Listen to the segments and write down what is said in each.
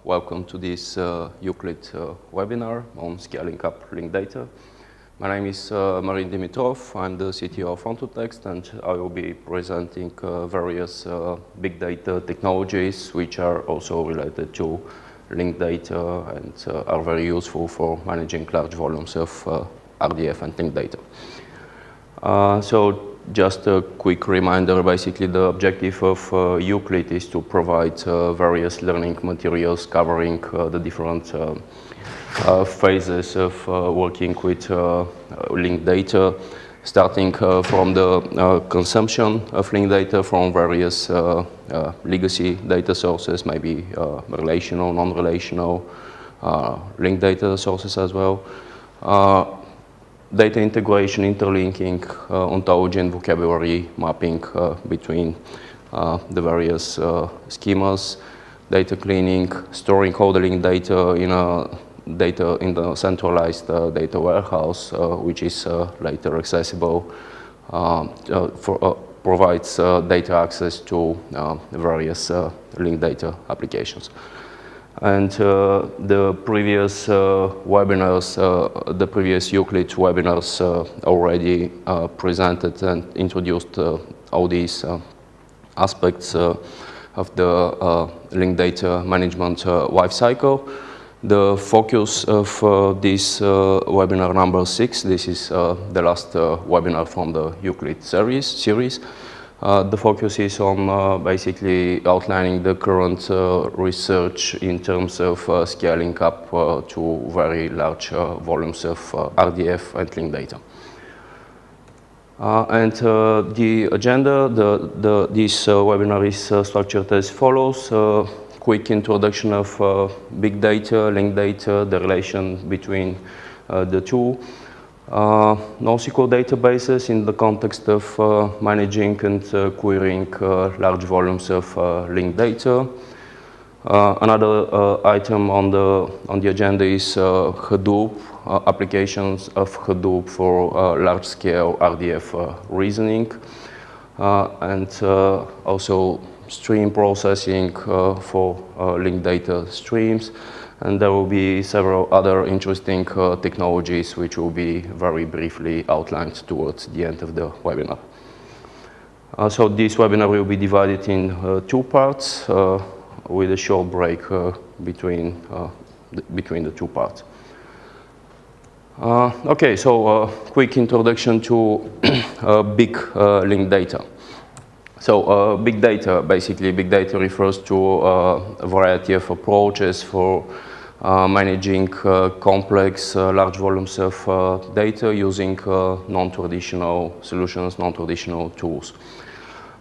Welcome to this Euclid webinar on scaling up linked data. My name is Marin Dimitrov. I'm the CTO of Ontotext, and I will be presenting various big data technologies which are also related to linked data and are very useful for managing large volumes of RDF and linked data. So just a quick reminder, basically the objective of Euclid is to provide various learning materials covering the different phases of working with linked data, starting from the consumption of linked data from various legacy data sources, maybe relational, non-relational, linked data sources as well. Data integration, interlinking, ontology and vocabulary mapping between the various schemas, data cleaning, storing all the linked data in the centralized data warehouse, which is later accessible, provides data access to various linked data applications. And the previous webinars, the previous Euclid webinars already presented and introduced all these aspects of the linked data management lifecycle. The focus of this webinar number 6, this is the last webinar from the Euclid series. The focus is on basically outlining the current research in terms of scaling up to very large volumes of RDF and linked data. And the agenda, this webinar is structured as follows. Quick introduction of big data, linked data, the relation between the two. NoSQL databases in the context of managing and querying large volumes of linked data. Another item on the agenda is Hadoop, applications of Hadoop for large-scale RDF reasoning, and also stream processing for linked data streams. And there will be several other interesting technologies which will be very briefly outlined towards the end of the webinar. So this webinar will be divided in 2 parts with a short break between the 2 parts. Okay, so quick introduction to big linked data. So big data, basically big data refers to a variety of approaches for managing complex large volumes of data using non-traditional solutions, non-traditional tools.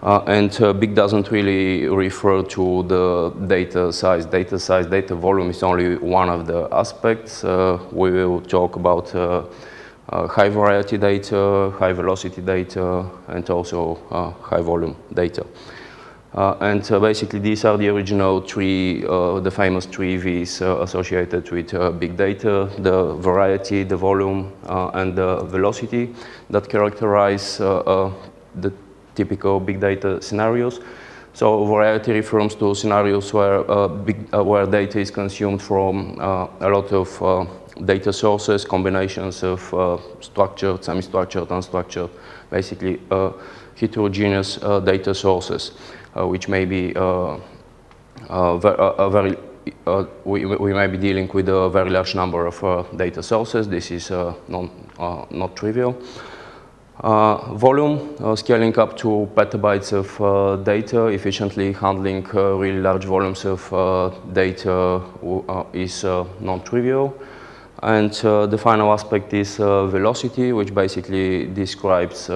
And big doesn't really refer to the data size. Data volume is only one of the aspects. We will talk about high variety data, high velocity data, and also high volume data. And basically these are the original three, the famous 3 V's associated with big data: the variety, the volume, and the velocity that characterize the typical big data scenarios. So variety refers to scenarios where where data is consumed from a lot of data sources, combinations of structured, semi-structured, unstructured, basically heterogeneous data sources, which may be we may be dealing with a very large number of data sources. This is not trivial. Volume, scaling up to petabytes of data, efficiently handling really large volumes of data is non-trivial. And the final aspect is velocity, which basically describes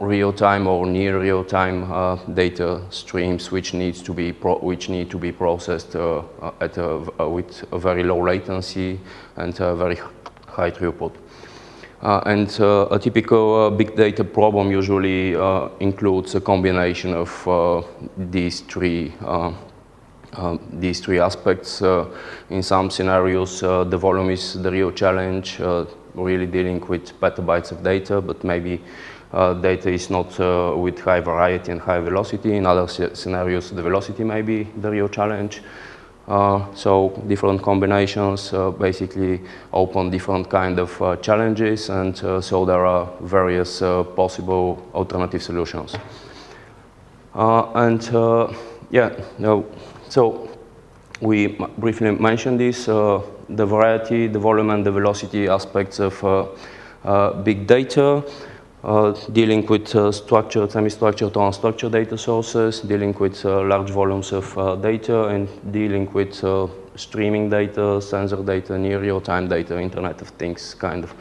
real-time or near real-time data streams which need to be processed with a very low latency and very high throughput. And a typical big data problem usually includes a combination of these three aspects. In some scenarios, the volume is the real challenge, really dealing with petabytes of data, but maybe data is not with high variety and high velocity. In other scenarios, the velocity may be the real challenge. So different combinations basically open different kind of challenges, and so there are various possible alternative solutions. So we briefly mentioned this, the variety, the volume, and the velocity aspects of big data, dealing with structured, semi-structured, or unstructured data sources, dealing with large volumes of data, and dealing with streaming data, sensor data, near real-time data, Internet of Things kind of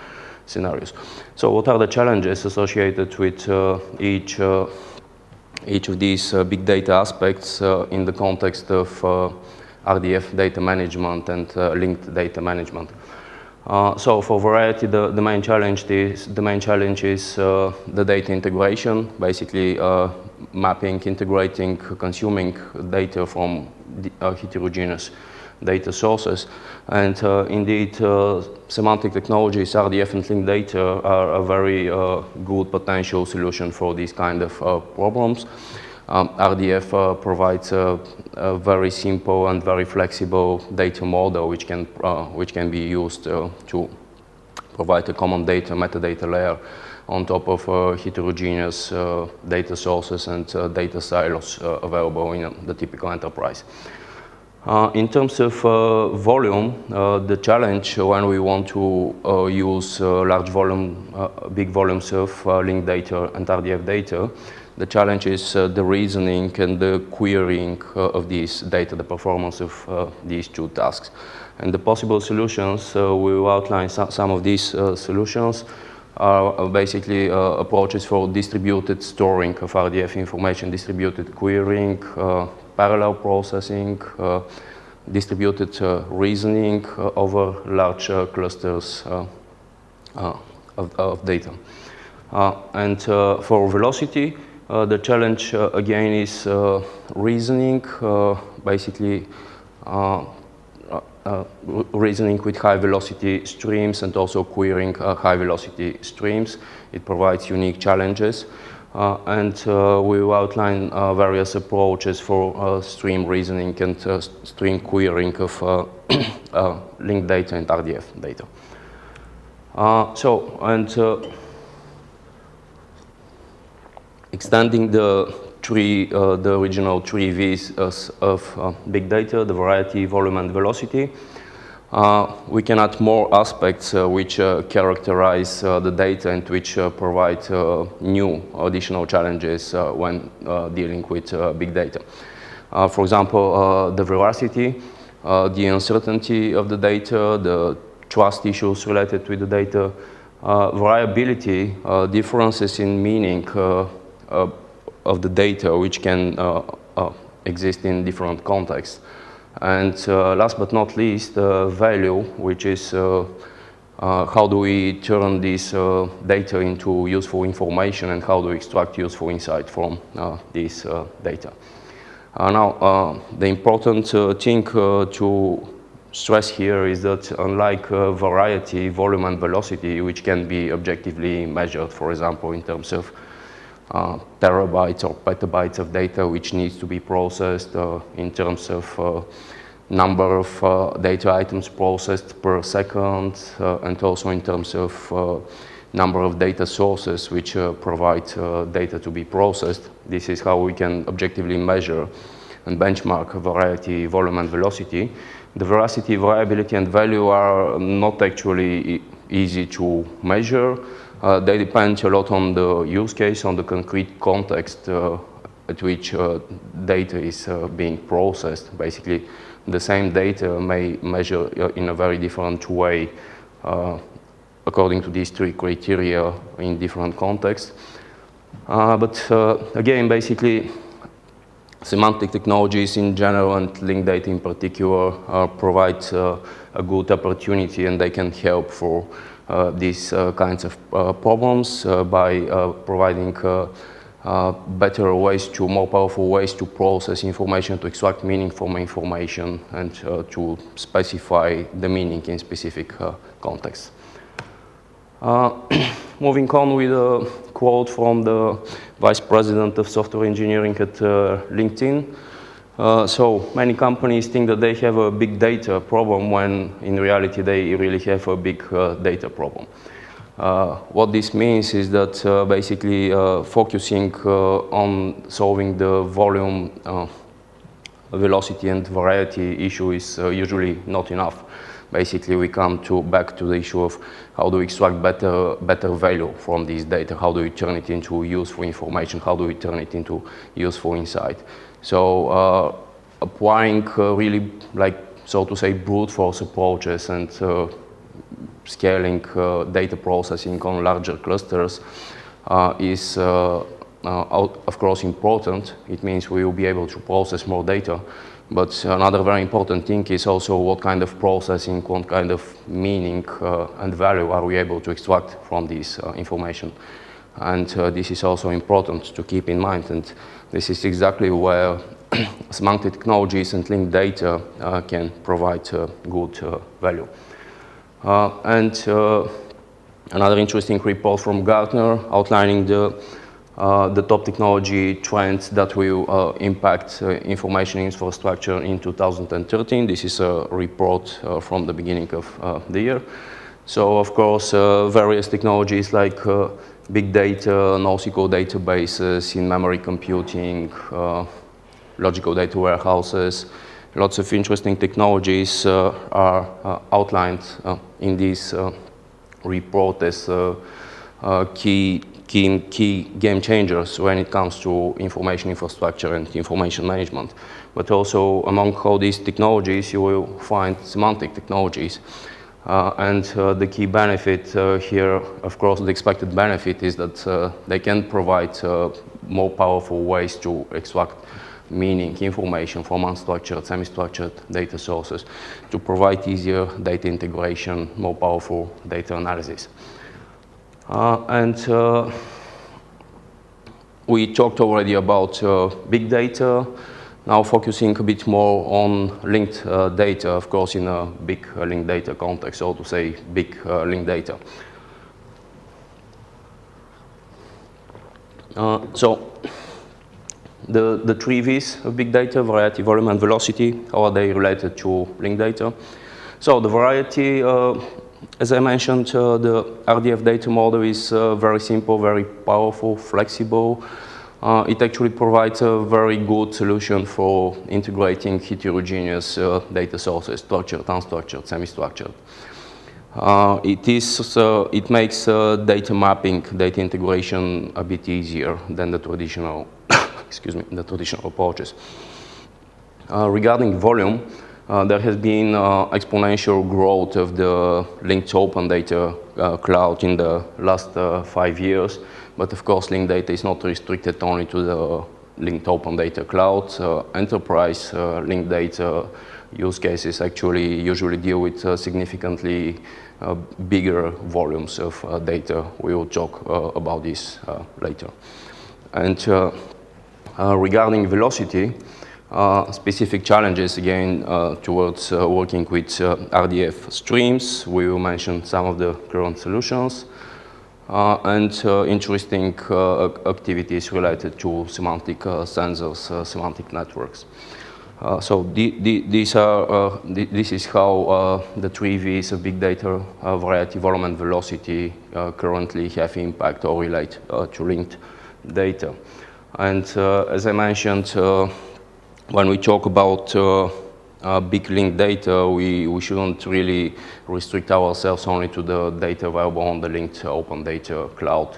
scenarios. So what are the challenges associated with each of these big data aspects in the context of RDF data management and linked data management? So for variety, the main challenge is the data integration, basically mapping, integrating, consuming data from heterogeneous data sources. And indeed, semantic technologies, RDF and linked data are a very good potential solution for these kind of problems. RDF provides a very simple and very flexible data model which can be used to provide a common data metadata layer on top of heterogeneous data sources and data silos available in the typical enterprise. In terms of volume, the challenge when we want to use big volumes of linked data and RDF data, the challenge is the reasoning and the querying of these data, the performance of these two tasks. And the possible solutions, we will outline some of these solutions, are basically approaches for distributed storing of RDF information, distributed querying, parallel processing, distributed reasoning over large clusters of data. And for velocity, the challenge again is reasoning, basically reasoning with high velocity streams and also querying high velocity streams. It provides unique challenges. And we will outline various approaches for stream reasoning and stream querying of linked data and RDF data. Extending the original three V's of big data, the variety, volume, and velocity, we can add more aspects which characterize the data and which provide new additional challenges when dealing with big data. For example, the veracity, the uncertainty of the data, the trust issues related with the data, variability, differences in meaning of the data which can exist in different contexts. And last but not least, value, which is how do we turn this data into useful information and how do we extract useful insight from this data. Now, the important thing to stress here is that unlike variety, volume, and velocity, which can be objectively measured, for example, in terms of terabytes or petabytes of data which needs to be processed, in terms of number of data items processed per second, and also in terms of number of data sources which provide data to be processed. This is how we can objectively measure and benchmark variety, volume, and velocity. The veracity, variability, and value are not actually easy to measure. They depend a lot on the use case, on the concrete context at which data is being processed. Basically, the same data may measure in a very different way according to these three criteria in different contexts. But again, basically, semantic technologies in general and linked data in particular provide a good opportunity, and they can help for these kinds of problems by providing better ways more powerful ways to process information, to extract meaning from information, and to specify the meaning in specific contexts. moving on with a quote from the Vice President of Software Engineering at LinkedIn. So many companies think that they have a big data problem when in reality they really have a big data problem. What this means is that basically focusing on solving the volume, velocity and variety issue is usually not enough. Basically we come back to the issue of how do we extract better value from this data, how do we turn it into useful information, how do we turn it into useful insight. So applying really, like, so to say, brute force approaches and scaling data processing on larger clusters is of course important. It means we will be able to process more data, but another very important thing is also what kind of processing, what kind of meaning and value are we able to extract from this information. And this is also important to keep in mind, and this is exactly where semantic technologies and linked data can provide good value. And another interesting report from Gartner outlining the top technology trends that will impact information infrastructure in 2013. This is a report from the beginning of the year. So of course, various technologies like big data, NoSQL databases, in-memory computing, logical data warehouses, lots of interesting technologies are outlined in this report as key game changers when it comes to information infrastructure and information management. But also among all these technologies, you will find semantic technologies. And the key benefit here, of course, the expected benefit is that they can provide more powerful ways to extract meaning, information from unstructured, semi-structured data sources, to provide easier data integration, more powerful data analysis. And we talked already about big data. Now focusing a bit more on linked data, of course in a big linked data context, so to say big linked data. So the three V's of big data, variety, volume and velocity, how are they related to linked data? So the variety, as I mentioned, the RDF data model is very simple, very powerful, flexible. It actually provides a very good solution for integrating heterogeneous data sources, structured, unstructured, semi-structured. It makes data mapping, data integration a bit easier than the traditional, the traditional approaches. Regarding volume, there has been exponential growth of the linked open data cloud in the last 5 years. But of course, linked data is not restricted only to the linked open data cloud. Enterprise linked data use cases actually usually deal with significantly bigger volumes of data. We will talk about this later. And regarding velocity, specific challenges again towards working with RDF streams. We will mention some of the current solutions. And interesting activities related to semantic sensors, semantic networks. So this is how the three V's of big data, variety, volume, and velocity currently have impact or relate to linked data. And as I mentioned, when we talk about big linked data, we shouldn't really restrict ourselves only to the data available on the linked open data cloud,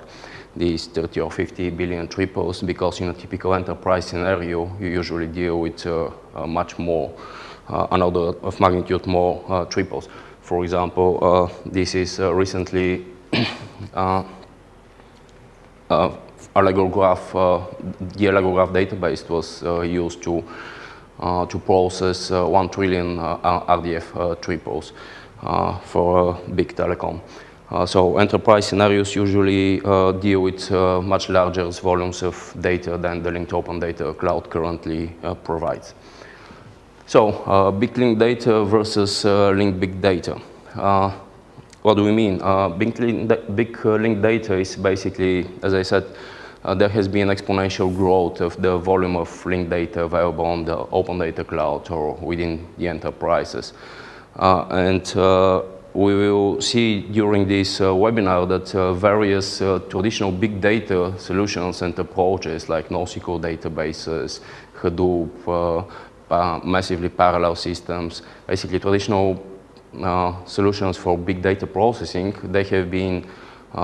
these 30 or 50 billion triples, because in a typical enterprise scenario, you usually deal with much more, an order of magnitude more triples. For example, this is recently Allegro Graph, the Allegro Graph database was used to process 1 trillion RDF triples for big telecom. So enterprise scenarios usually deal with much larger volumes of data than the linked open data cloud currently provides. So big linked data versus linked big data. what do we mean? Big linked data is basically, as I said, there has been exponential growth of the volume of linked data available on the open data cloud or within the enterprises. We will see during this webinar that various traditional big data solutions and approaches like NoSQL databases, Hadoop, massively parallel systems, basically traditional solutions for big data processing, they have been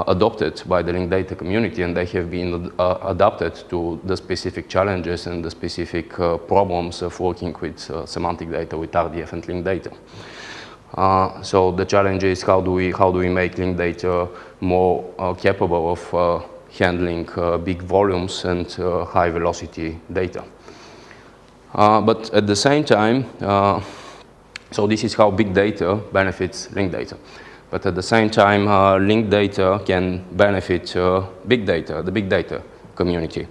adopted by the linked data community, and they have been adapted to the specific challenges and the specific problems of working with semantic data, with RDF and linked data. So the challenge is how do we make linked data more capable of handling big volumes and high velocity data. But at the same time, so this is how big data benefits linked data. But at the same time, linked data can benefit big data, the big data community.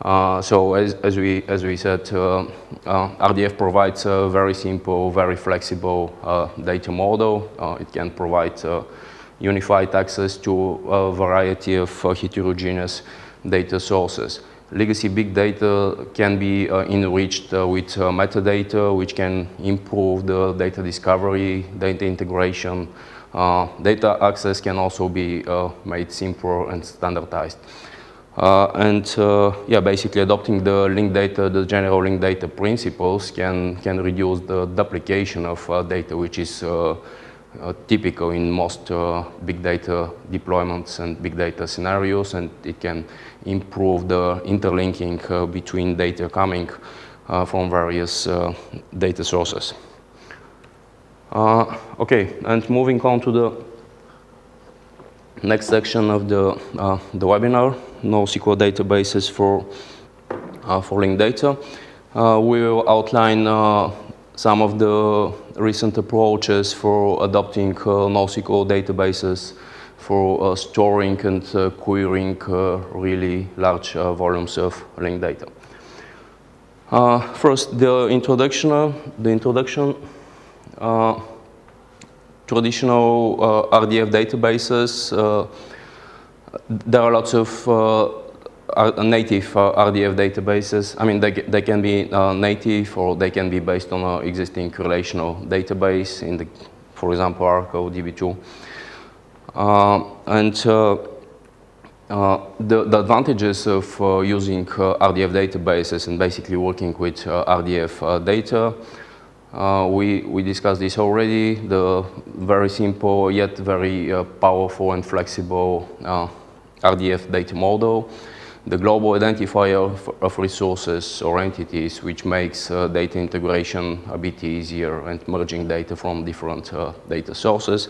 So as we said, RDF provides a very simple, very flexible data model. It can provide unified access to a variety of heterogeneous data sources. Legacy big data can be enriched with metadata, which can improve the data discovery, data integration. Data access can also be made simpler and standardized. Yeah, basically adopting the linked data, the general linked data principles can reduce the duplication of data, which is typical in most big data deployments and big data scenarios, and it can improve the interlinking between data coming from various data sources. Okay, and moving on to the next section of the webinar, NoSQL databases for linked data. We will outline some of the recent approaches for adopting NoSQL databases for storing and querying really large volumes of linked data. First, the introduction. Traditional RDF databases, there are lots of native RDF databases. I mean, they can be native, or they can be based on an existing relational database in the, for example, Oracle DB2. The advantages of using RDF databases and basically working with RDF data, we discussed this already, the very simple yet very powerful and flexible RDF data model, the global identifier of resources or entities, which makes data integration a bit easier and merging data from different data sources.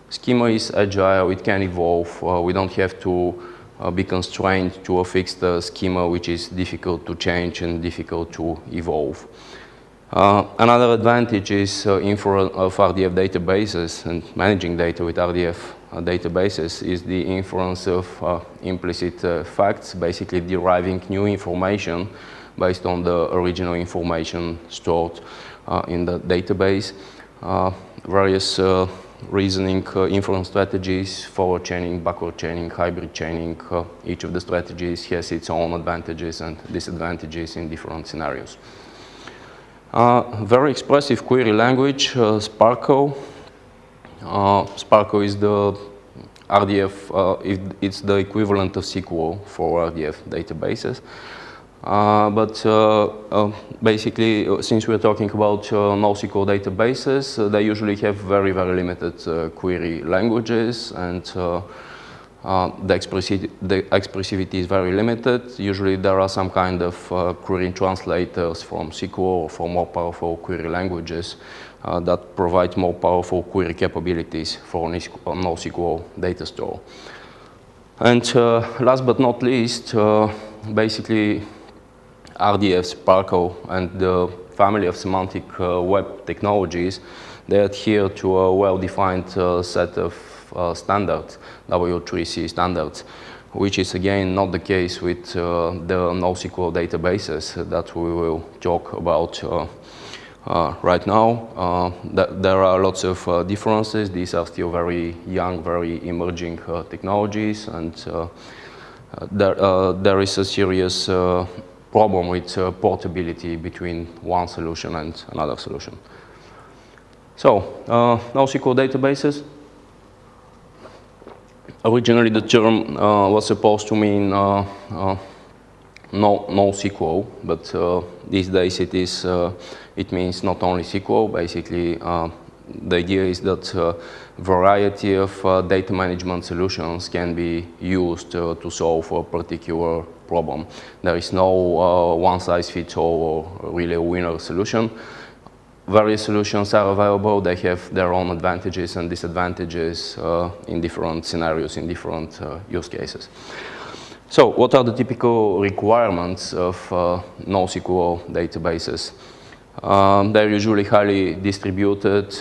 Schema is agile, it can evolve. We don't have to be constrained to a fixed schema, which is difficult to change and difficult to evolve. Another advantage is inference of RDF databases and managing data with RDF databases is the inference of implicit facts, basically deriving new information based on the original information stored in the database. Various reasoning inference strategies, forward chaining, backward chaining, hybrid chaining, each of the strategies has its own advantages and disadvantages in different scenarios. Very expressive query language, Sparkle. Sparkle is the RDF, it's the equivalent of SQL for RDF databases. Basically, since we're talking about NoSQL databases, they usually have very, very limited query languages, and the expressivity is very limited. Usually there are some kind of query translators from SQL or from more powerful query languages that provide more powerful query capabilities for NoSQL data store. And last but not least, basically RDF, Sparkle, and the family of semantic web technologies, they adhere to a well-defined set of standards, W3C standards, which is again not the case with the NoSQL databases that we will talk about right now. There are lots of differences. These are still very young, very emerging technologies, and there is a serious problem with portability between one solution and another solution. So, NoSQL databases. Originally, the term was supposed to mean NoSQL, but these days it means not only SQL. Basically, the idea is that variety of data management solutions can be used to solve a particular problem. There is no one-size-fits-all or really a winner solution. Various solutions are available. They have their own advantages and disadvantages in different scenarios, in different use cases. So, what are the typical requirements of NoSQL databases? They're usually highly distributed,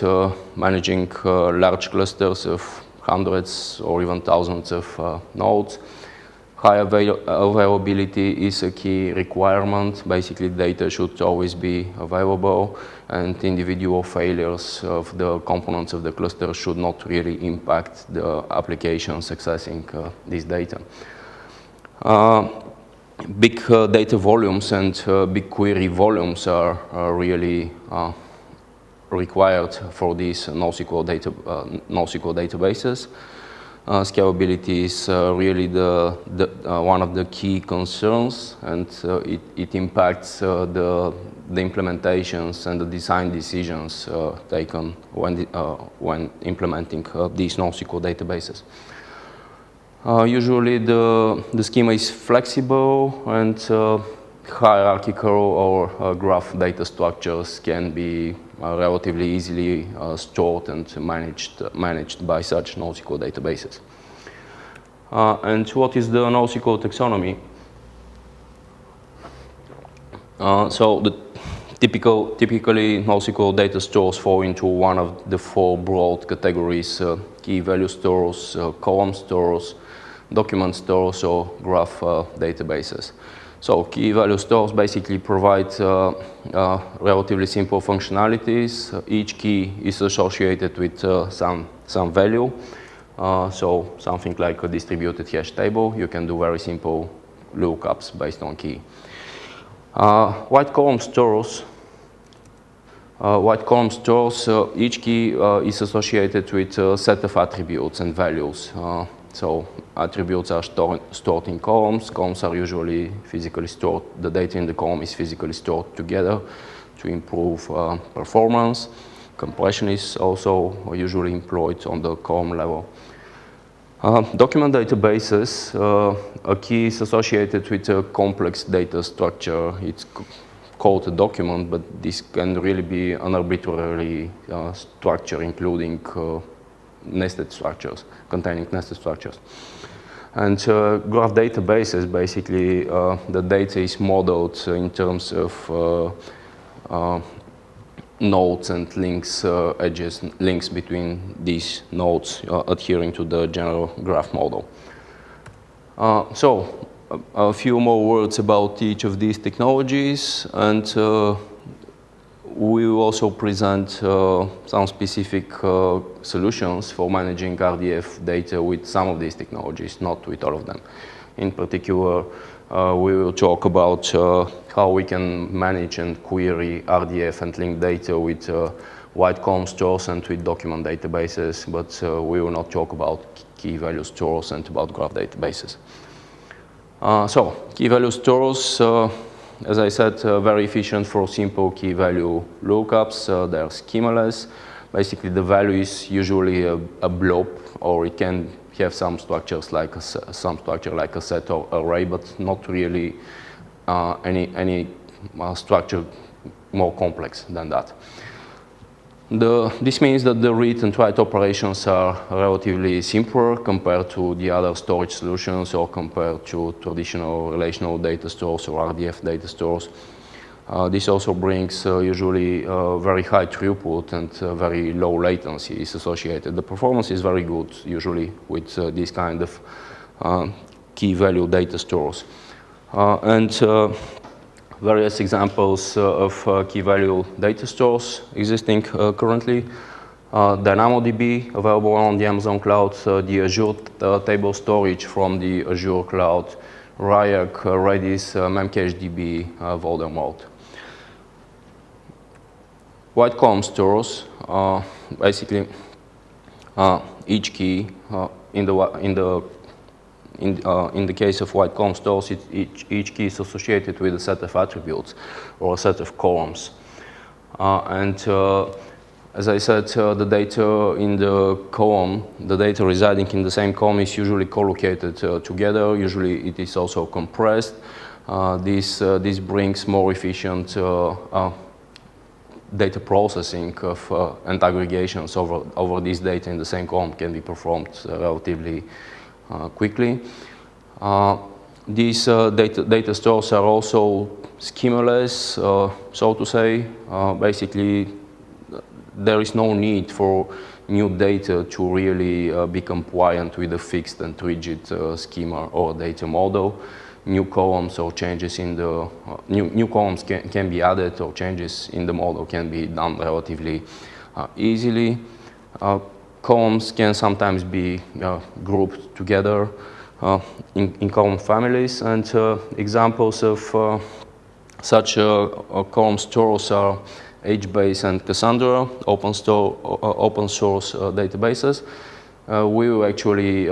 managing large clusters of hundreds or even thousands of nodes. High availability is a key requirement. Basically, data should always be available, and individual failures of the components of the cluster should not really impact the application accessing this data. Big data volumes and big query volumes are really required for these NoSQL databases. Scalability is really one of the key concerns, and it impacts the implementations and the design decisions taken when implementing these NoSQL databases. Usually the schema is flexible, and hierarchical or graph data structures can be relatively easily stored and managed by such NoSQL databases. And what is the NoSQL taxonomy? So the typically NoSQL data stores fall into one of the four broad categories: key value stores, column stores, document stores, or graph databases. So key value stores basically provide relatively simple functionalities. Each key is associated with some value. So something like a distributed hash table. You can do very simple lookups based on key. White column stores. Each key is associated with a set of attributes and values. So attributes are stored in columns. Columns are usually physically stored. The data in the column is physically stored together to improve performance. Compression is also usually employed on the column level. Document databases, a key is associated with a complex data structure. It's called a document, but this can really be an arbitrary structure, including nested structures, containing nested structures. And graph databases, basically, the data is modeled in terms of nodes and links, edges, links between these nodes, adhering to the general graph model. So, a few more words about each of these technologies, and we will also present some specific solutions for managing RDF data with some of these technologies, not with all of them. In particular, we will talk about how we can manage and query RDF and link data with white column stores and with document databases, but we will not talk about key value stores and about graph databases. So, key value stores, as I said, very efficient for simple key value lookups. They're schemaless. Basically, the value is usually a blob, or it can have some structures like some structure like a set or array, but not really any structure more complex than that. This means that the read and write operations are relatively simpler compared to the other storage solutions or compared to traditional relational data stores or RDF data stores. This also brings usually very high throughput and very low latency is associated. The performance is very good usually with this kind of key value data stores. And various examples of key value data stores existing currently. DynamoDB available on the Amazon cloud, the Azure table storage from the Azure cloud, Riak, Redis, MemCached-DB, Voldemort. Wide column stores, basically each key in the case of wide column stores, each key is associated with a set of attributes or a set of columns. As I said, the data in the column, the data residing in the same column is usually collocated together. Usually it is also compressed. This brings more efficient data processing and aggregations over this data in the same column can be performed relatively quickly. These data stores are also schemaless, so to say. Basically, there is no need for new data to really be compliant with a fixed and rigid schema or data model. New columns or changes in the new columns can be added, or changes in the model can be done relatively easily. Columns can sometimes be grouped together in column families, and examples of such column stores are HBase and Cassandra, open source databases. We will actually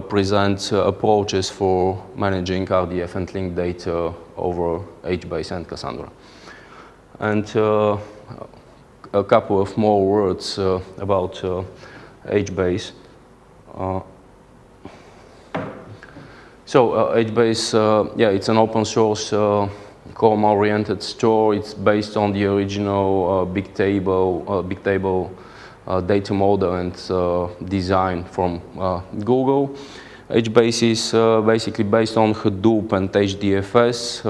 present approaches for managing RDF and linked data over HBase and Cassandra. And a couple of more words about HBase. HBase, yeah, it's an open source column-oriented store. It's based on the original big table data model and design from Google. HBase is basically based on Hadoop and HDFS.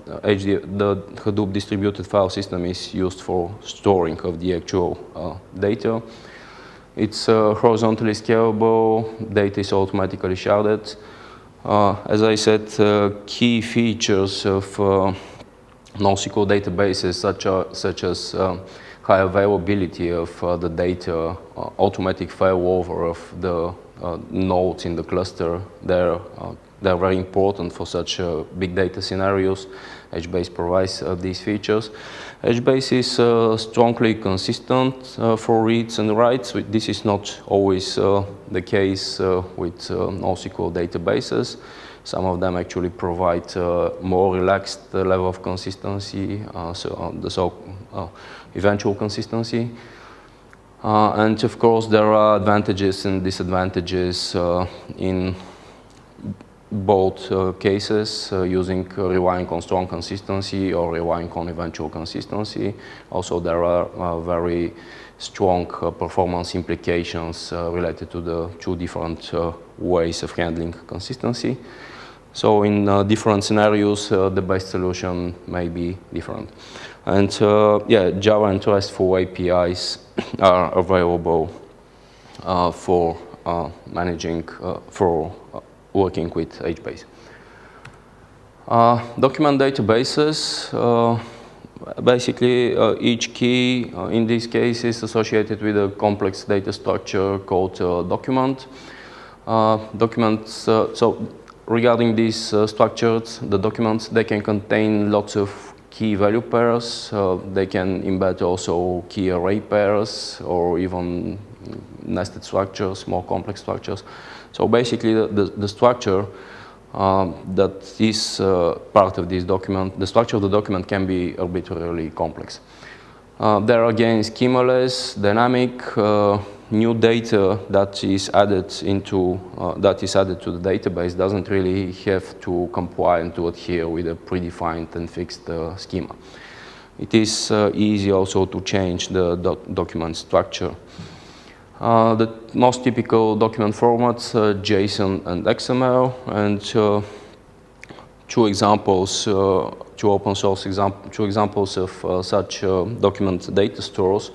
The Hadoop distributed file system is used for storing of the actual data. It's horizontally scalable. Data is automatically sharded. As I said, key features of NoSQL databases such as high availability of the data, automatic failover of the nodes in the cluster, they're very important for such big data scenarios. HBase provides these features. HBase is strongly consistent for reads and writes. This is not always the case with NoSQL databases. Some of them actually provide more relaxed level of consistency, eventual consistency. And of course, there are advantages and disadvantages in both cases, relying on strong consistency or relying on eventual consistency. Also, there are very strong performance implications related to the two different ways of handling consistency. So in different scenarios, the best solution may be different. And yeah, Java and RESTful APIs are available for managing, for working with HBase. Document databases, basically each key in this case is associated with a complex data structure called document. So regarding these structures, the documents, they can contain lots of key value pairs. They can embed also key array pairs or even nested structures, more complex structures. So basically the structure that is part of this document, the structure of the document can be arbitrarily complex. There are again schemaless, dynamic, new data that is added into to the database doesn't really have to comply and to adhere with a predefined and fixed schema. It is easy also to change the document structure. The most typical document formats, JSON and XML, and two examples of such document data stores,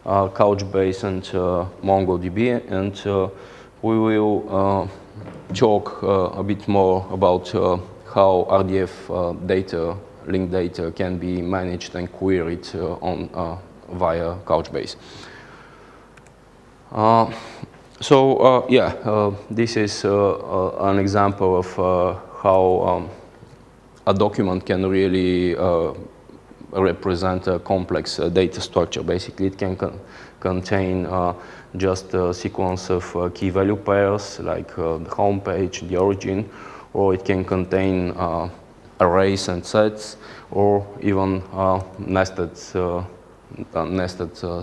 Codebase and MongoDB, and we will talk a bit more about how RDF data linked data can be managed and queried via Codebase. This is an example of how a document can really represent a complex data structure. Basically, it can contain just a sequence of key value pairs, like the home page, the origin, or it can contain arrays and sets, or even nested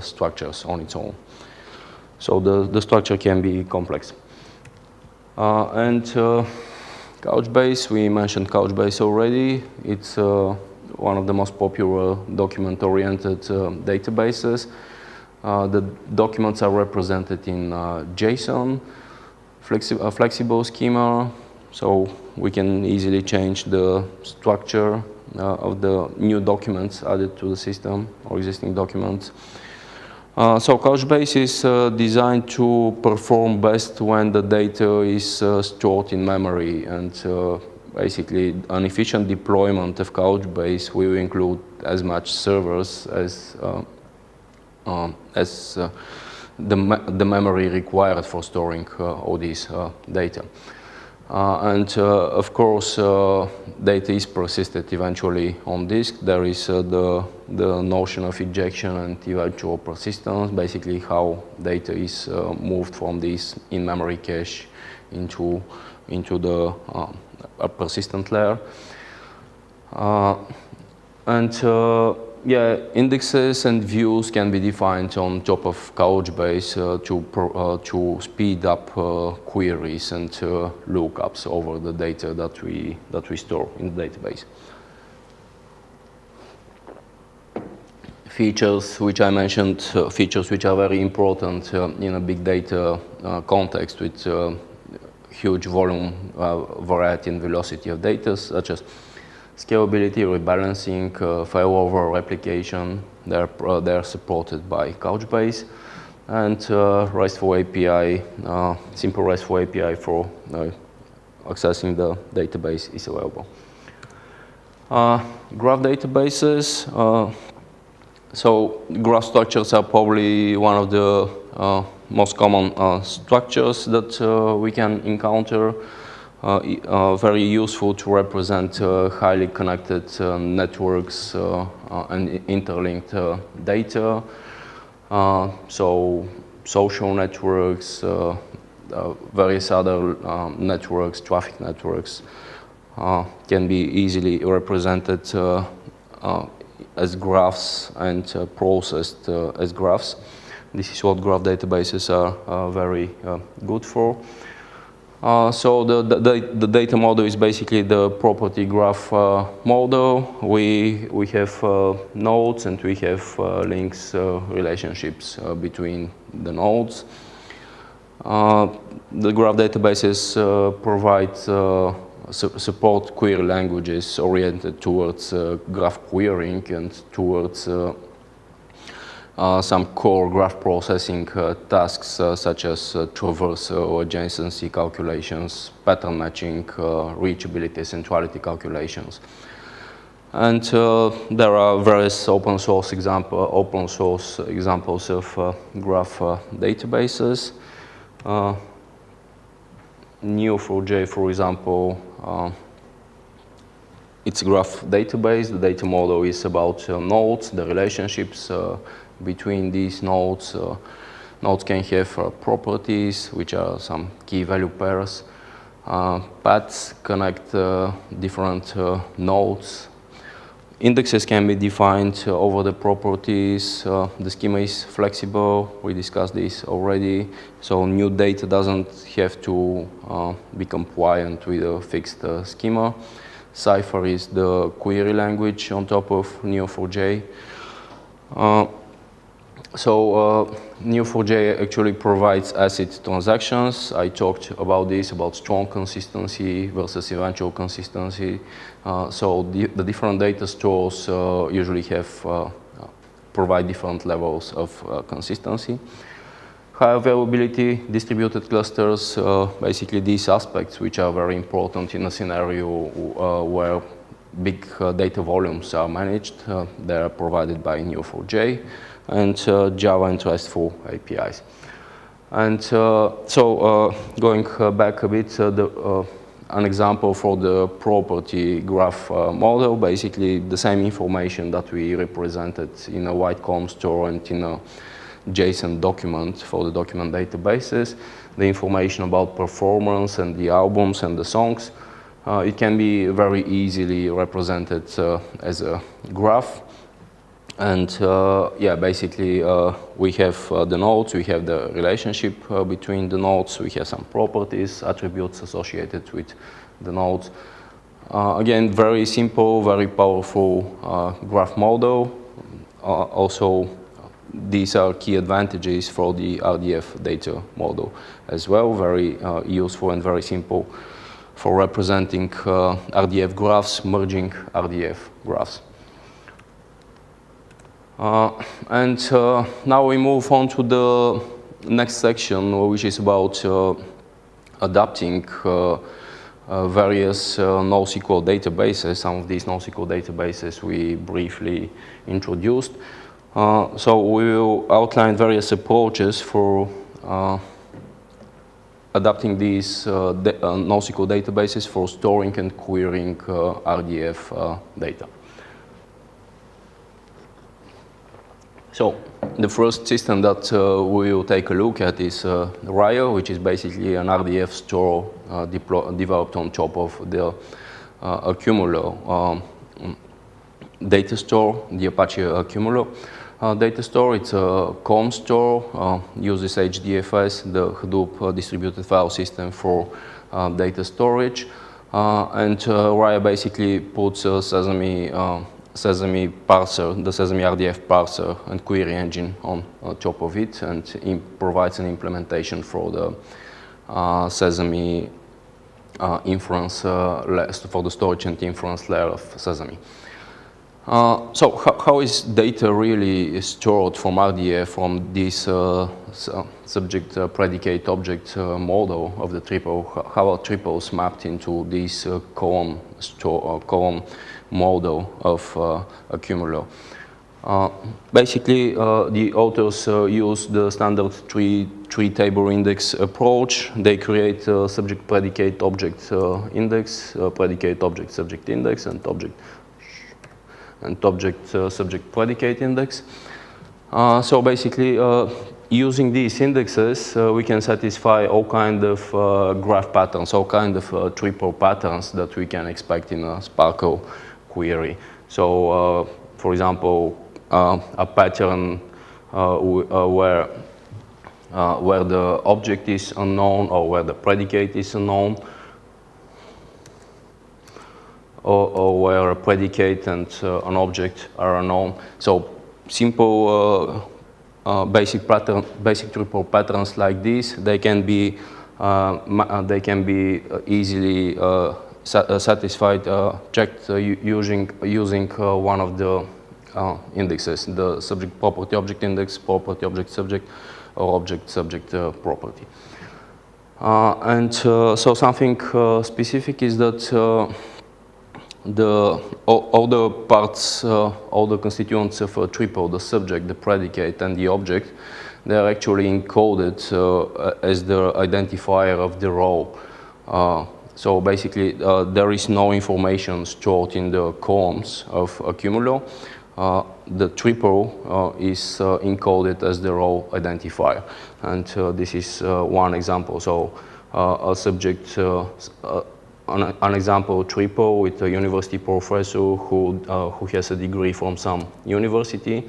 structures on its own. So the structure can be complex. Couchbase, we mentioned Couchbase already. It's one of the most popular document-oriented databases. The documents are represented in JSON, flexible schema, so we can easily change the structure of the new documents added to the system or existing documents. So Couchbase is designed to perform best when the data is stored in memory, and basically an efficient deployment of Couchbase will include as much servers as the memory required for storing all these data. Of course, data is persisted eventually on disk. There is the notion of ejection and eventual persistence, basically how data is moved from this in-memory cache into the persistent layer. Indexes and views can be defined on top of Couchbase to speed up queries and lookups over the data that we store in the database. Features which I mentioned, features which are very important in a big data context with huge volume, variety and velocity of data, such as scalability, rebalancing, failover, replication. They're supported by Couchbase, and RESTful API, simple RESTful API for accessing the database is available. Graph databases. So graph structures are probably one of the most common structures that we can encounter. Very useful to represent highly connected networks and interlinked data. So social networks, various other networks, traffic networks can be easily represented as graphs and processed as graphs. This is what graph databases are very good for. So the data model is basically the property graph model. We have nodes and we have links, relationships between the nodes. The graph databases provide support query languages oriented towards graph querying and towards some core graph processing tasks such as traversal, adjacency calculations, pattern matching, reachability, centrality calculations. And there are various open source examples of graph databases. Neo4j, for example, it's a graph database. The data model is about nodes, the relationships between these nodes. Nodes can have properties, which are some key value pairs. Paths connect different nodes. Indexes can be defined over the properties. The schema is flexible. We discussed this already. So new data doesn't have to be compliant with a fixed schema. Cypher is the query language on top of Neo4j. Neo4j actually provides ACID transactions. I talked about this, about strong consistency versus eventual consistency. The different data stores usually provide different levels of consistency. High availability, distributed clusters, basically these aspects which are very important in a scenario where big data volumes are managed. They are provided by Neo4j and Java and RESTful APIs. And going back a bit, an example for the property graph model, basically the same information that we represented in a white column store and in a JSON document for the document databases, the information about performance and the albums and the songs, it can be very easily represented as a graph. And yeah, basically we have the nodes, we have the relationship between the nodes, we have some properties, attributes associated with the nodes. Again, very simple, very powerful graph model. Also, these are key advantages for the RDF data model as well, very useful and very simple for representing RDF graphs, merging RDF graphs. Now we move on to the next section, which is about adapting various NoSQL databases. Some of these NoSQL databases we briefly introduced. So we will outline various approaches for adapting these NoSQL databases for storing and querying RDF data. So the first system that we will take a look at is Raya, which is basically an RDF store developed on top of the Accumulo data store, the Apache Accumulo data store. It's a column store, uses HDFS, the Hadoop distributed file system for data storage. And Raya basically puts a Sesame parser, the Sesame RDF parser and query engine on top of it, and provides an implementation for the Sesame inference for the storage and inference layer of Sesame. So how is data really stored from RDF from this subject predicate object model of the triple? How are triples mapped into this column model of Accumulo? Basically, the authors use the standard tree table index approach. They create a subject predicate object index, predicate object subject index, and object subject predicate index. So basically, using these indexes, we can satisfy all kind of graph patterns, all kind of triple patterns that we can expect in a Sparkle query. So, for example, a pattern where the object is unknown or where the predicate is unknown, or where a predicate and an object are unknown. So simple basic triple patterns like this, they can be easily satisfied, checked using one of the indexes, the subject property object index, property object subject, or object subject property. So something specific is that all the parts, all the constituents of a triple, the subject, the predicate, and the object, they are actually encoded as the identifier of the row. So basically, there is no information stored in the columns of Accumulo. The triple is encoded as the row identifier. And this is one example. So a subject, an example triple with a university professor who has a degree from some university.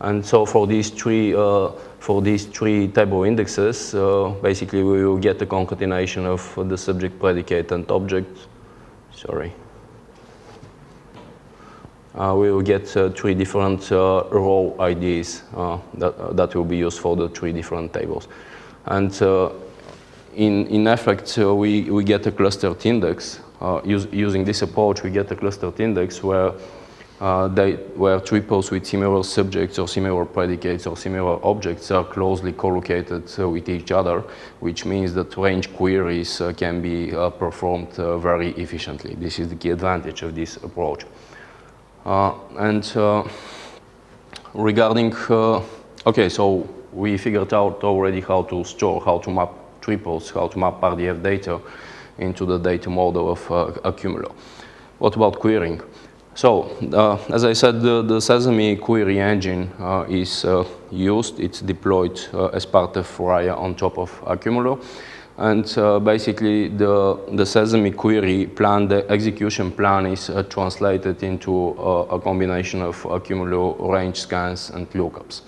And so for these three table indexes, basically we will get a concatenation of the subject, predicate, and object. Sorry. We will get three different row IDs that will be used for the three different tables. And in effect, we get a clustered index. Using this approach, we get a clustered index where where triples with similar subjects or similar predicates or similar objects are closely correlated with each other, which means that range queries can be performed very efficiently. This is the key advantage of this approach. Regarding, okay, so we figured out already how to store, how to map triples, how to map RDF data into the data model of Accumulo. What about querying? So, as I said, the Sesame query engine is used. It's deployed as part of Raya on top of Accumulo. And basically, the Sesame query plan, the execution plan is translated into a combination of Accumulo range scans and lookups.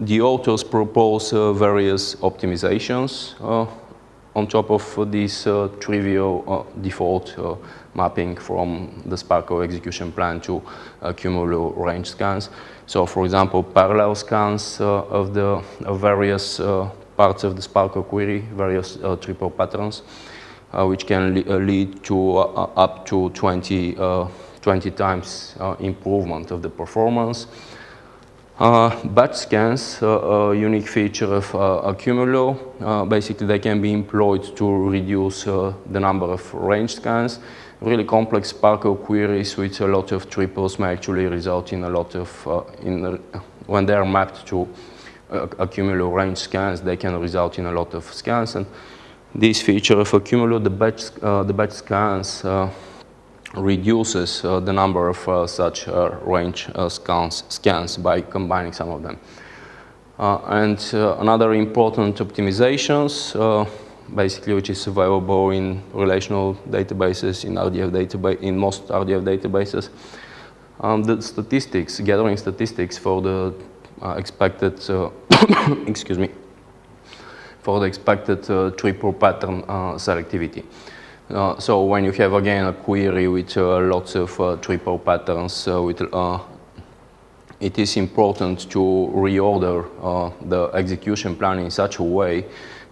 The authors propose various optimizations on top of this trivial default mapping from the Sparko execution plan to Accumulo range scans. So, for example, parallel scans of various parts of the Sparko query, various triple patterns, which can lead to up to 20 times improvement of the performance. Batch scans, a unique feature of Accumulo. Basically, they can be employed to reduce the number of range scans. Really complex Sparko queries with a lot of triples may actually result in a lot of, when they are mapped to Accumulo range scans, they can result in a lot of scans. And this feature of Accumulo, the batch scans, reduces the number of such range scans by combining some of them. Another important optimizations, basically, which is available in relational databases, in most RDF databases, the statistics, gathering statistics for the expected, excuse me, for the expected triple pattern selectivity. So when you have again a query with lots of triple patterns, it is important to reorder the execution plan in such a way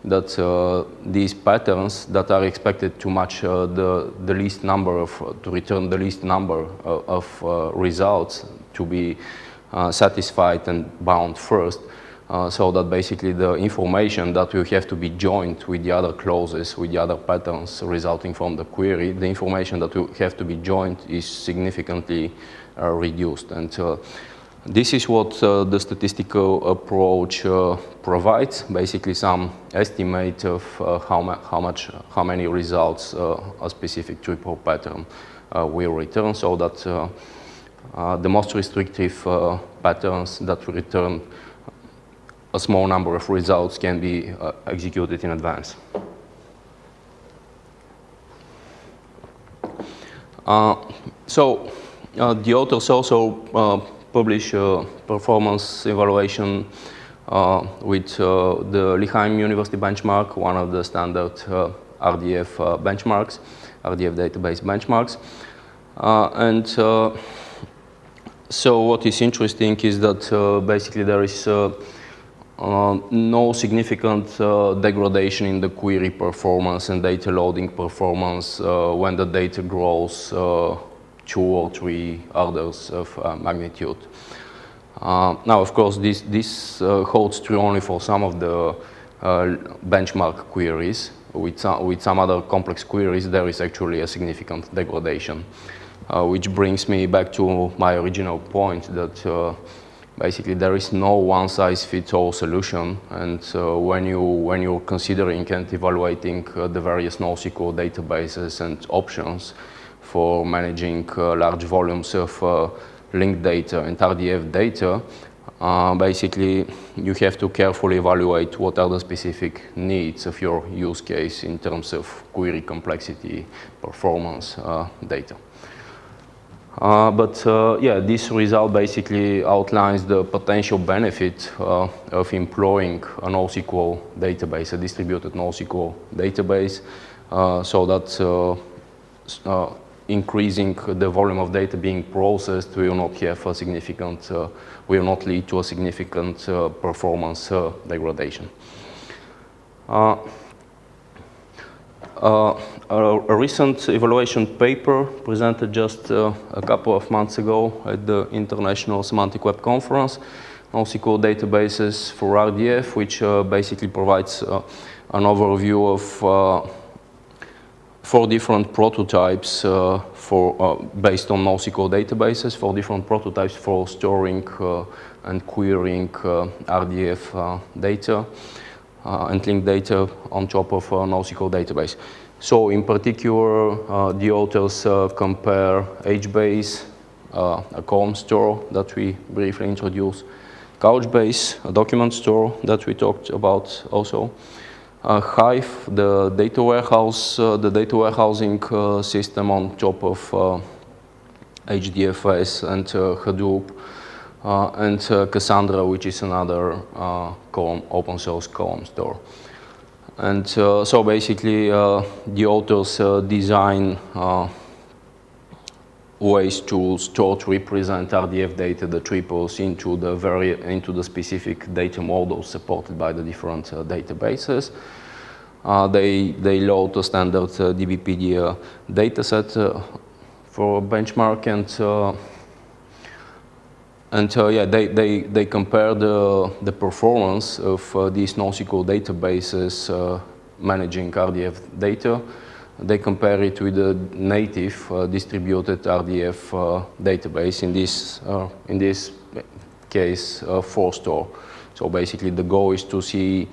that these patterns that are expected to match the least number of, to return the least number of results to be satisfied and bound first. So that basically the information that will have to be joined with the other clauses, with the other patterns resulting from the query, the information that will have to be joined is significantly reduced. And this is what the statistical approach provides, basically some estimate of how many results a specific triple pattern will return, so that the most restrictive patterns that will return a small number of results can be executed in advance. The authors also publish a performance evaluation with the Lehigh University benchmark, one of the standard RDF benchmarks, RDF database benchmarks. So what is interesting is that basically there is no significant degradation in the query performance and data loading performance when the data grows 2 or 3 orders of magnitude. Now, of course, this holds true only for some of the benchmark queries. With some other complex queries, there is actually a significant degradation, which brings me back to my original point that basically there is no one-size-fits-all solution, and when you're considering and evaluating the various NoSQL databases and options for managing large volumes of linked data and RDF data, basically you have to carefully evaluate what are the specific needs of your use case in terms of query complexity, performance, data. Yeah, this result basically outlines the potential benefit of employing a NoSQL database, a distributed NoSQL database, so that increasing the volume of data being processed will not have a significant, will not lead to a significant performance degradation. a recent evaluation paper presented just a couple of months ago at the International Semantic Web Conference, NoSQL databases for RDF, which basically provides an overview of 4 different prototypes based on NoSQL databases, 4 different prototypes for storing and querying RDF data and linked data on top of a NoSQL database. So in particular, the authors compare HBase, a column store that we briefly introduced, Codebase, a document store that we talked about also, Hive, the data warehousing system on top of HDFS and Hadoop, and Cassandra, which is another open source column store. And so basically, the authors design ways to store to represent RDF data, the triples, into the specific data models supported by the different databases. They load a standard DBpedia dataset for benchmark, and yeah, they compare the performance of these NoSQL databases managing RDF data. They compare it with the native distributed RDF database, in this case, 4-store. So basically the goal is to see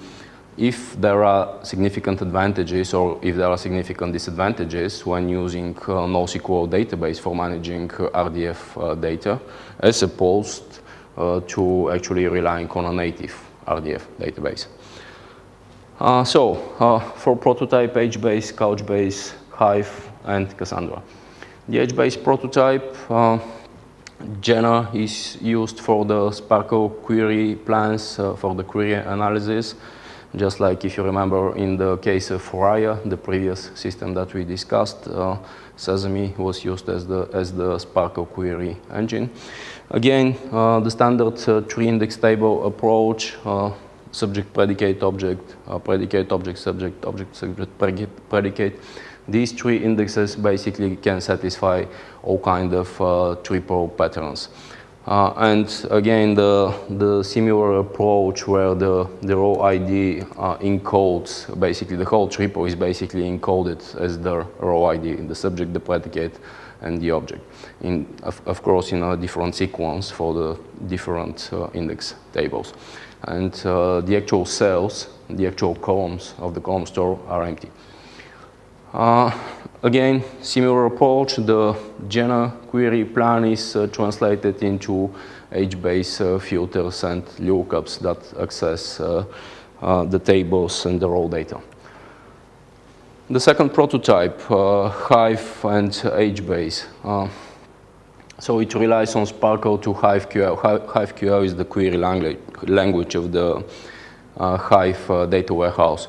if there are significant advantages or if there are significant disadvantages when using NoSQL database for managing RDF data, as opposed to actually relying on a native RDF database. For prototype, HBase, Couchbase, Hive, and Cassandra. The HBase prototype, Jenna, is used for the Sparkle query plans for the query analysis. Just like if you remember in the case of Raya, the previous system that we discussed, Sesame was used as the Sparkle query engine. Again, the standard 3-index table approach, subject, predicate, object, subject, predicate. These 3 indexes basically can satisfy all kind of triple patterns. And again, the similar approach where the row ID encodes, basically the whole triple is basically encoded as the row ID in the subject, the predicate, and the object. Of course, in a different sequence for the different index tables. And the actual cells, the actual columns of the column store are empty. Again, similar approach, the Jenna query plan is translated into HBase filters and lookups that access the tables and the raw data. The second prototype, Hive and HBase. So it relies on Sparkle to HiveQL. HiveQL is the query language of the Hive data warehouse.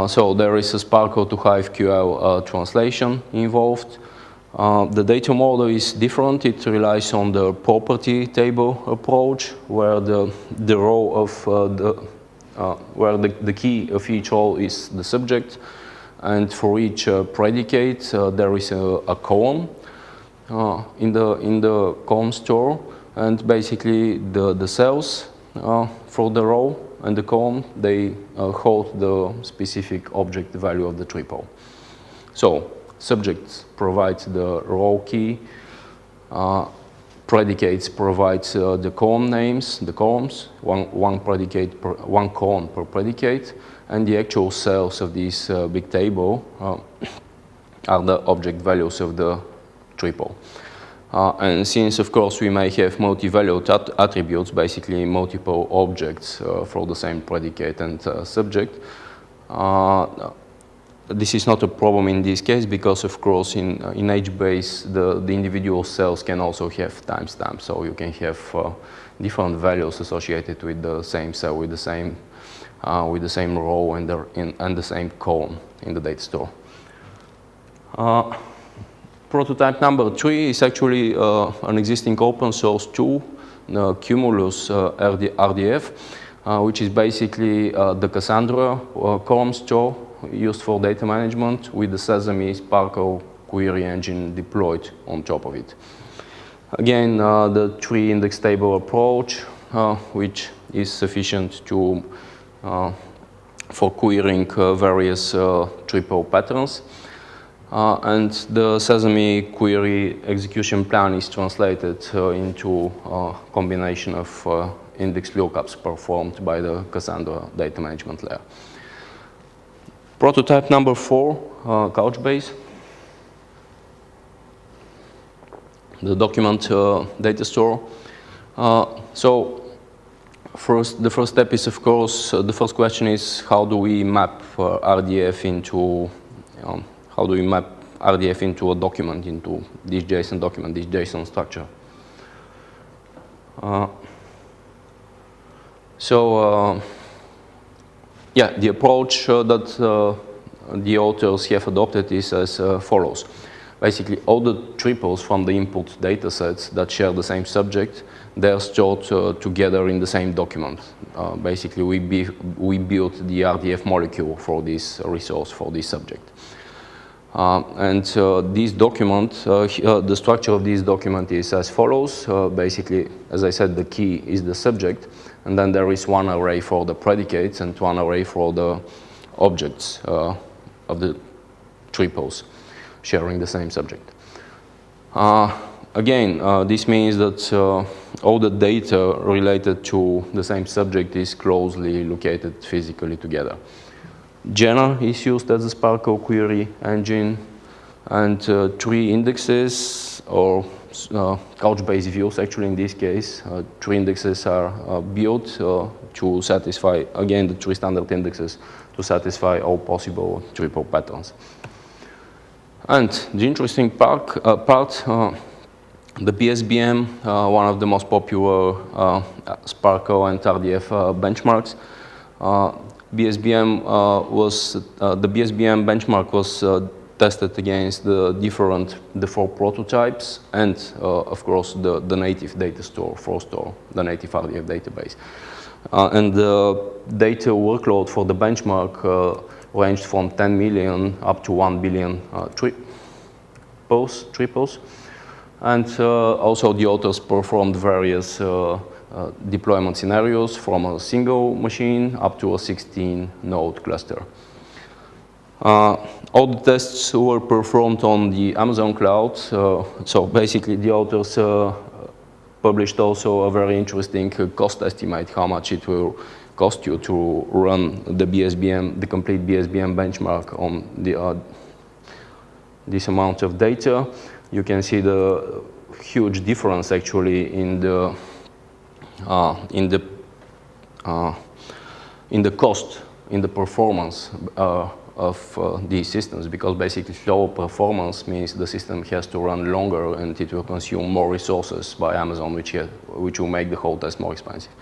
So there is a Sparkle to HiveQL translation involved. The data model is different. It relies on the property table approach, where the row of where the key of each row is the subject, and for each predicate there is a column in the column store, and basically the cells for the row and the column, they hold the specific object value of the triple. So subjects provides the row key, predicates provides the column names, the columns, one column per predicate, and the actual cells of this big table are the object values of the triple. And since, of course, we may have multi-valued attributes, basically multiple objects for the same predicate and subject, this is not a problem in this case because, of course, in HBase, the individual cells can also have timestamps, so you can have different values associated with the same cell, with the same row and the same column in the data store. Prototype number 3 is actually an existing open source tool, Cumulus RDF, which is basically the Cassandra column store used for data management with the Sesame Sparkle query engine deployed on top of it. Again, the tree index table approach, which is sufficient to for querying various triple patterns. And the Sesame query execution plan is translated into a combination of index lookups performed by the Cassandra data management layer. Prototype number 4, Couchbase. The document data store. So the first step is, of course, the first question is how do we map RDF into a document, into this JSON document, this JSON structure. Yeah, the approach that the authors have adopted is as follows. Basically, all the triples from the input data sets that share the same subject, they're stored together in the same document. Basically, we built the RDF molecule for this resource, for this subject. This document, the structure of this document is as follows. Basically, as I said, the key is the subject, and then there is one array for the predicates and one array for the objects of the triples sharing the same subject. Again, this means that all the data related to the same subject is closely located physically together. Jenna is used as a Sparkle query engine, and tree indexes, or Couchbase views actually in this case, tree indexes are built to satisfy, again, the tree standard indexes to satisfy all possible triple patterns. And the interesting part, the BSBM, one of the most popular Sparkle and RDF benchmarks, the BSBM benchmark was tested against the 4 prototypes and, of course, the native data store, the native RDF database. And the data workload for the benchmark ranged from 10 million up to 1 billion triples. And also the authors performed various deployment scenarios from a single machine up to a 16-node cluster. All the tests were performed on the Amazon cloud. So basically the authors published also a very interesting cost estimate, how much it will cost you to run the BSBM, the complete BSBM benchmark on this amount of data. You can see the huge difference actually in the cost, in the performance of these systems, because basically slow performance means the system has to run longer and it will consume more resources by Amazon, which will make the whole test more expensive.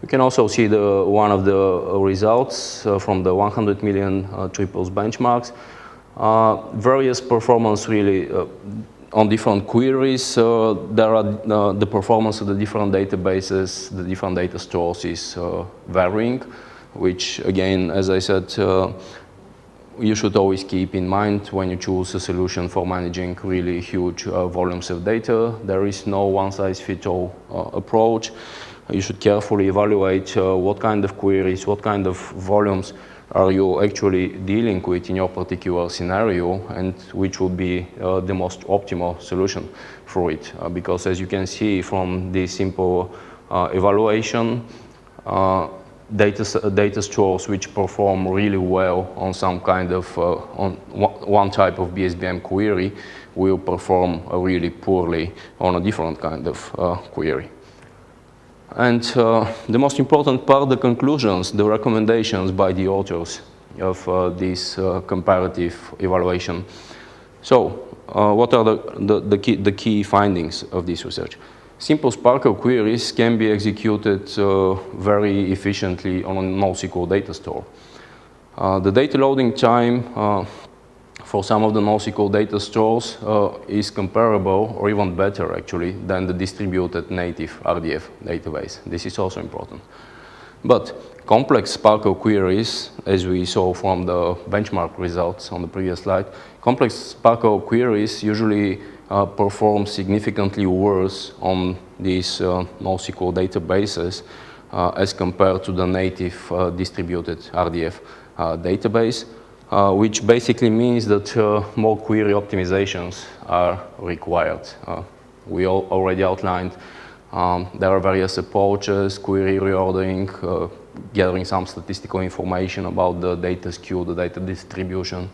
You can also see one of the results from the 100 million triples benchmarks. Various performance really on different queries. There are the performance of the different databases, the different data stores is varying, which again, as I said, you should always keep in mind when you choose a solution for managing really huge volumes of data. There is no one-size-fits-all approach. You should carefully evaluate what kind of queries, what kind of volumes are you actually dealing with in your particular scenario, and which would be the most optimal solution for it. Because as you can see from this simple evaluation, data stores which perform really well on some kind of, on one type of BSBM query will perform really poorly on a different kind of query. And the most important part, the conclusions, the recommendations by the authors of this comparative evaluation. So what are the key findings of this research? Simple Sparkle queries can be executed very efficiently on a NoSQL data store. The data loading time for some of the NoSQL data stores is comparable or even better actually than the distributed native RDF database. This is also important. But complex Sparkle queries, as we saw from the benchmark results on the previous slide, complex Sparkle queries usually perform significantly worse on these NoSQL databases as compared to the native distributed RDF database, which basically means that more query optimizations are required. We already outlined there are various approaches, query reordering, gathering some statistical information about the data skew, the data distribution.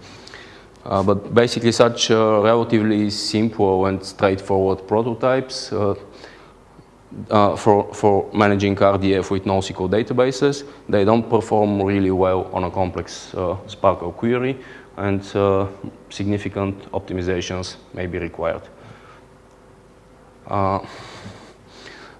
But basically such relatively simple and straightforward prototypes for managing RDF with NoSQL databases, they don't perform really well on a complex Sparkle query, and significant optimizations may be required.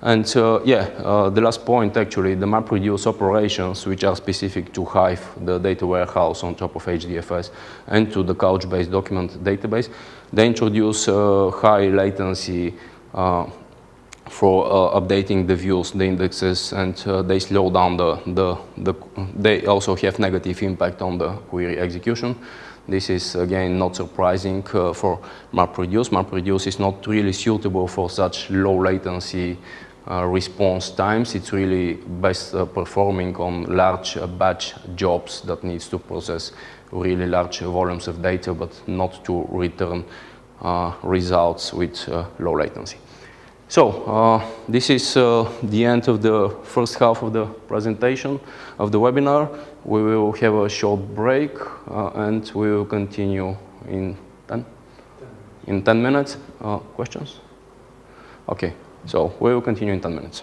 The last point, actually, the MapReduce operations, which are specific to Hive, the data warehouse on top of HDFS, and to the Couchbase document database, they introduce high latency for updating the views, the indexes, and they slow down they also have negative impact on the query execution. This is, again, not surprising for MapReduce. MapReduce is not really suitable for such low latency response times. It's really best performing on large batch jobs that needs to process really large volumes of data, but not to return results with low latency. So this is the end of the first half of the presentation of the webinar. We will have a short break and we will continue in 10 minutes. Questions? Okay, so we will continue in 10 minutes.